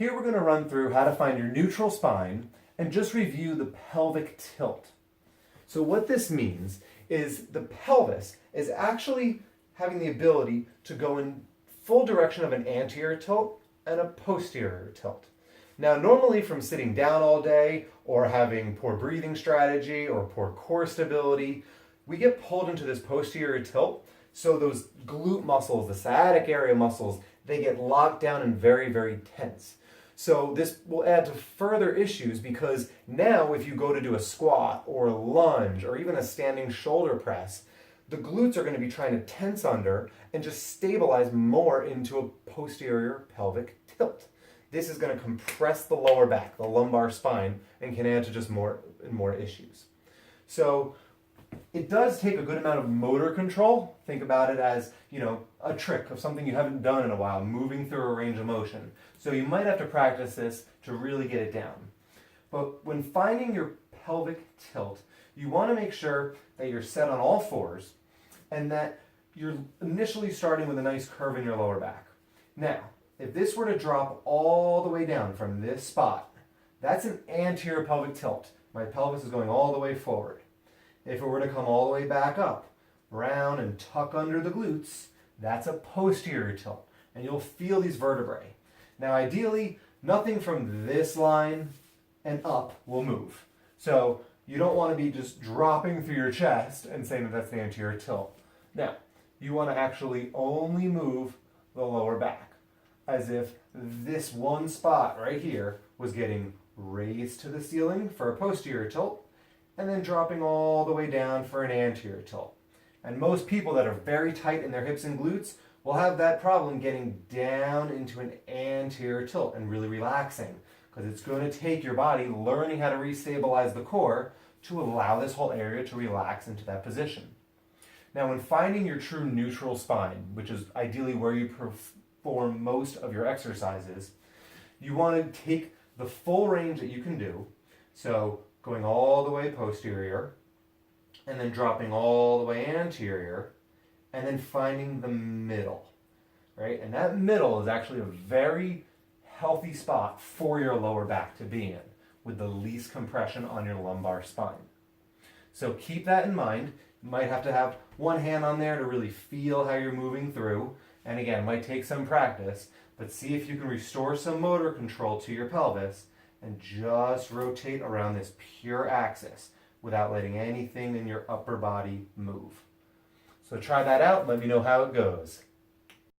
Here we're going to run through how to find your neutral spine and just review the pelvic tilt. So what this means is the pelvis is actually having the ability to go in full direction of an anterior tilt and a posterior tilt. Now normally from sitting down all day or having poor breathing strategy or poor core stability, we get pulled into this posterior tilt. So those glute muscles, the sciatic area muscles, they get locked down and very, very tense. So this will add to further issues because now if you go to do a squat or a lunge or even a standing shoulder press, the glutes are going to be trying to tense under and just stabilize more into a posterior pelvic tilt. This is going to compress the lower back, the lumbar spine, and can add to just more and more issues. So it does take a good amount of motor control. Think about it as, a trick of something you haven't done in a while, moving through a range of motion. So you might have to practice this to really get it down. But when finding your pelvic tilt, you want to make sure that you're set on all fours and that you're initially starting with a nice curve in your lower back. Now, if this were to drop all the way down from this spot, that's an anterior pelvic tilt. My pelvis is going all the way forward. If it were to come all the way back up, round and tuck under the glutes, that's a posterior tilt, and you'll feel these vertebrae. Now ideally, nothing from this line and up will move. So you don't want to be just dropping through your chest and saying that that's the anterior tilt. Now, you want to actually only move the lower back, as if this one spot right here was getting raised to the ceiling for a posterior tilt, and then dropping all the way down for an anterior tilt. And most people that are very tight in their hips and glutes will have that problem getting down into an anterior tilt and really relaxing, because it's going to take your body learning how to restabilize the core to allow this whole area to relax into that position. Now, when finding your true neutral spine, which is ideally where you perform most of your exercises, you want to take the full range that you can do. So going all the way posterior, and then dropping all the way anterior, and then finding the middle, right? And that middle is actually a very healthy spot for your lower back to be in, with the least compression on your lumbar spine. So keep that in mind. You might have to have one hand on there to really feel how you're moving through, and again, might take some practice, but see if you can restore some motor control to your pelvis and just rotate around this pure axis without letting anything in your upper body move. So try that out and let me know how it goes.